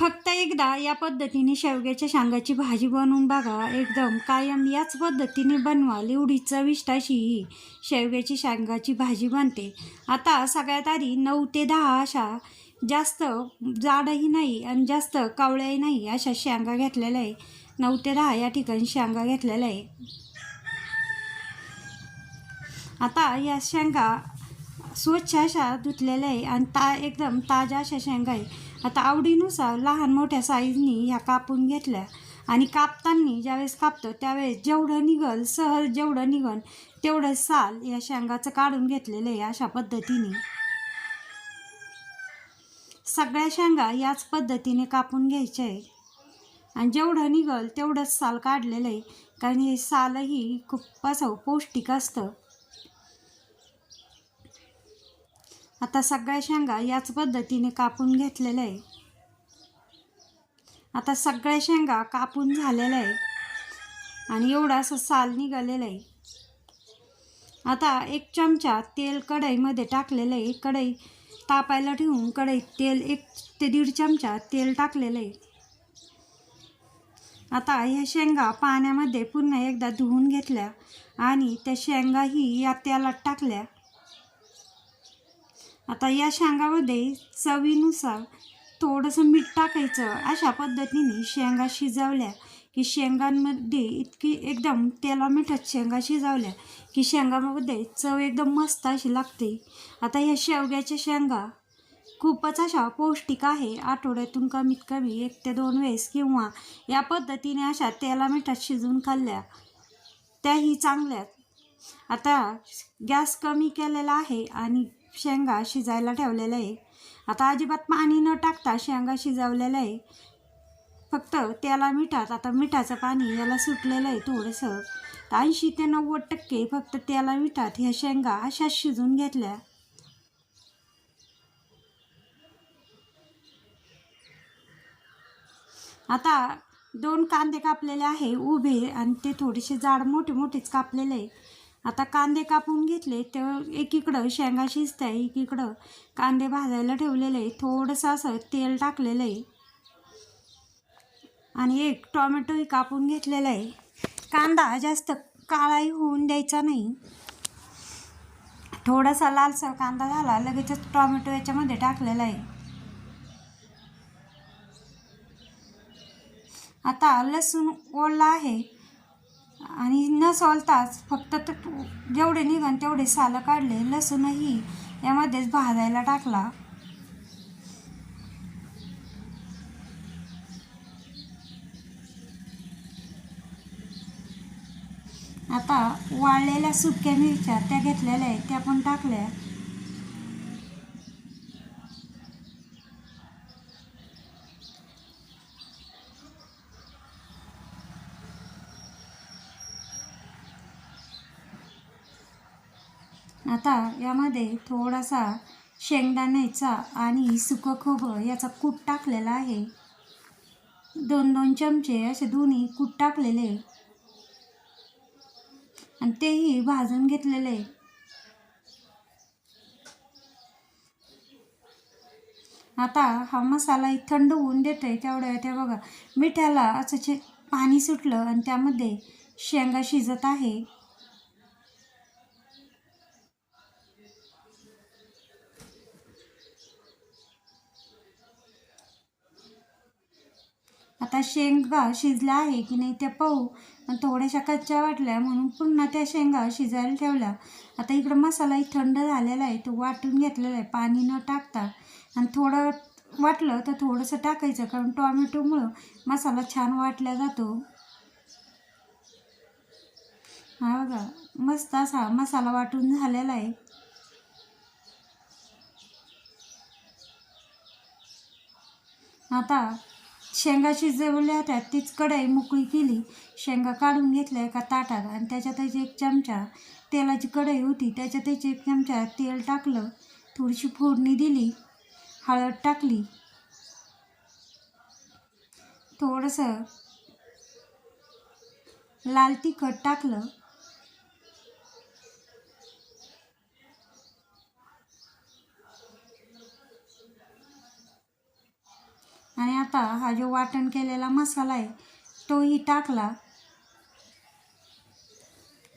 फक्त एकदा या पद्धतीने शेवग्याच्या शेंगाची भाजी बनवून बघा. एकदम कायम याच पद्धतीने बनवाल एवढी चविष्ट अशी ही शेवग्याची शेंगाची भाजी बनते. आता सगळ्यात आधी 9 ते 10 अशा जास्त जाडही नाही आणि जास्त कावळ्याही नाही अशा शेंगा घेतलेल्या आहे. 9 ते 10 या ठिकाणी शेंगा घेतलेल्या आहे. आता या शेंगा स्वच्छ अशा धुतलेल्या आहे आणि एकदम ताज्या अशा शेंगा आहे. आता आवडीनुसार लहान मोठ्या साईजनी ह्या कापून घेतल्या आणि कापताना ज्यावेळेस कापतो त्यावेळेस जेवढं निघल सहज जेवढं निघल तेवढं साल या शेंगाचं काढून घेतलेलं आहे. अशा पद्धतीने सगळ्या शेंगा याच पद्धतीने कापून घ्यायच्या आहे आणि जेवढं निघल तेवढंच साल काढलेलं आहे, कारण हे सालही खूप असं पौष्टिक असतं. आता सगळ्या शेंगा याच पद्धतीने कापून घेतलेल्या आहे. आता सगळ्या शेंगा कापून झालेल्या आहे आणि एवढं असं साल निघालेलं आहे. आता 1 चमचा तेल कढईमध्ये टाकलेलं आहे. कढई तापायला ठेवून कढईत तेल 1 ते 1.5 चमचा तेल टाकलेलं आहे. आता ह्या शेंगा पाण्यामध्ये पुन्हा एकदा धुवून घेतल्या आणि त्या शेंगाही या तेलात टाकल्या. आता या शेंगामध्ये चवीनुसार थोडंसं मीठ टाकायचं. अशा पद्धतीने शेंगा शिजवल्या की शेंगांमध्ये इतकी एकदम तेला मिठात शेंगा शिजवल्या की शेंगामध्ये चव एकदम मस्त अशी लागते. आता ह्या शेवग्याच्या शेंगा खूपच अशा पौष्टिक आहे. आठवड्यातून कमीत कमी 1 ते 2 वेळेस किंवा या पद्धतीने अशा तेला मिठात शिजवून खाल्ल्या त्याही चांगल्यात. आता गॅस कमी केलेला आहे आणि शेंगा शिजायला ठेवलेलं आहे. आता अजिबात पाणी न टाकता शेंगा शिजवलेलं आहे. फक्त त्याला मिठात, आता मिठाचं पाणी याला सुटलेलं आहे थोडंसं. 80 ते 90% फक्त त्याला मिठात ह्या शेंगा अशाच शिजून घेतल्या. आता 2 कांदे कापलेले आहे उभे आणि ते थोडेसे जाड मोठे मोठेच कापलेले आहे. आता कांदे कापून घेतले तर एकीकडं शेंगा शिजत आहे, एकीकडं कांदे भाजायला ठेवलेले आहे. थोडंसं असं तेल टाकलेलं आहे आणि 1 टोमॅटोही कापून घेतलेला आहे. कांदा जास्त काळाही होऊन द्यायचा नाही. थोडासा लालसर कांदा झाला लगेचच टोमॅटो याच्यामध्ये टाकलेला आहे. आता लसूण ओला आहे आणि न सोलताच फक्त जेवढे निघन तेवढे सालं काढले. लसूणही यामध्येच भाजायला टाकला. आता वाळलेल्या सुक्या मिरच्या त्या घेतलेल्या आहेत त्या पण टाकल्या. आता यामध्ये थोडासा शेंगदाण्याचा आणि सुकं खोबरं याचा कूट टाकलेला आहे. 2-2 चमचे असे दोन्ही कूट टाकलेले आणि तेही भाजून घेतलेले. आता हा मसाला थंड होऊन देतोय तेवढ्या त्या बघा मिठाला असं पाणी सुटलं आणि त्यामध्ये शेंगा शिजत आहे. आता शेंगा शिजल्या आहे की नाही ते पाहू. आणि थोड्याशा कच्च्या वाटल्या म्हणून पुन्हा त्या शेंगा शिजायला ठेवल्या. आता इकडं मसालाही थंड झालेला आहे तो वाटून घेतलेला आहे पाणी न टाकता. आणि थोडं वाटलं तर थोडंसं टाकायचं कारण टोमॅटोमुळं मसाला छान वाटला जातो. हा बघा मस्त असा मसाला वाटून झालेला आहे. आता शेंगा शिजवल्या होत्या तीच कढई मोकळी केली. शेंगा काढून घेतल्या एका ताटात आणि त्याच्यातच 1 चमचा तेलाची कढई होती त्याच्यातच 1 चमचा तेल टाकलं. थोडीशी फोडणी दिली. हळद टाकली. थोडंसं लाल तिखट टाकलं आणि आता हा जो वाटण केलेला मसाला आहे तोही टाकला.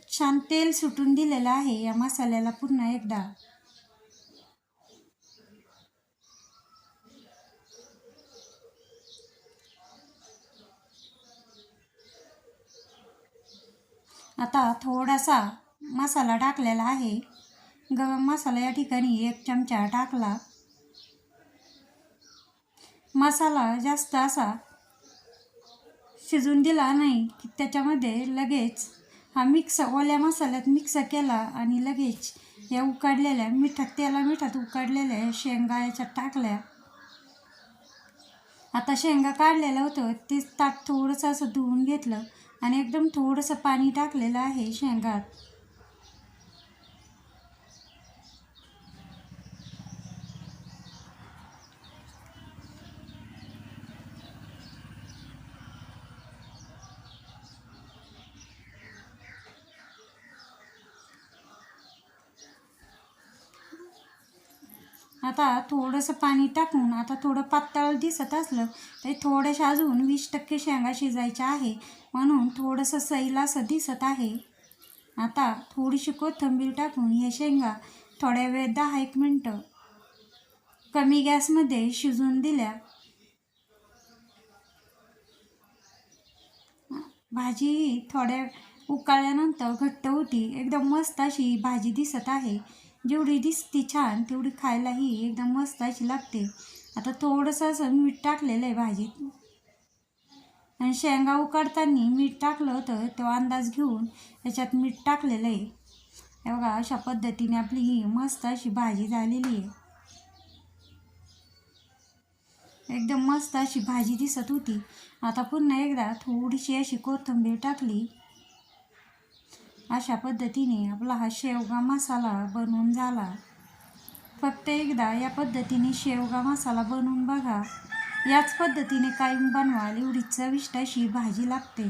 छान तेल सुटून दिलेलं आहे या मसाल्याला पुन्हा एकदा. आता थोडासा मसाला टाकलेला आहे. गरम मसाला या ठिकाणी 1 चमचा टाकला. मसाला जास्त असा शिजून दिला नाही की त्याच्यामध्ये लगेच हा ओल्या मसाल्यात मिक्स केला आणि लगेच या उकडलेल्या मिठात उकडलेल्या शेंगा याच्यात टाकल्या. आता शेंगा काढलेलं होतं ते ताट थोडंसं असं धुवून घेतलं आणि एकदम थोडंसं पाणी टाकलेलं आहे शेंगात. आता थोडंसं पाणी टाकून आता थोडं पातळ दिसत असलं तरी थोड्याशा अजून 20% शेंगा शिजायच्या आहे, म्हणून थोडंसं सैल असं दिसत आहे. आता थोडीशी कोथिंबीर टाकून हे शेंगा थोड्या वेळ 10-1 मिनटं कमी गॅसमध्ये शिजून दिल्या. भाजी थोड्या उकळल्यानंतर घट्ट होती. एकदम मस्त अशी भाजी दिसत आहे. जेवढी दिसती छान तेवढी खायलाही एकदम मस्त अशी लागते. आता थोडंसं असं मीठ टाकलेलं आहे भाजीत आणि शेंगा उकडताना मीठ टाकलं होतं तो अंदाज घेऊन त्याच्यात मीठ टाकलेलं आहे. हे बघा, अशा पद्धतीने आपली ही मस्त अशी भाजी झालेली आहे. एकदम मस्त अशी भाजी दिसत होती. आता पुन्हा एकदा थोडीशी अशी कोथिंबीर टाकली. अशा पद्धतीने आपला हा शेवगा मसाला बनवून झाला. फक्त एकदा या पद्धतीने शेवगा मसाला बनवून बघा. याच पद्धतीने कायम बनवाल, एवढी चविष्ट अशी भाजी लागते.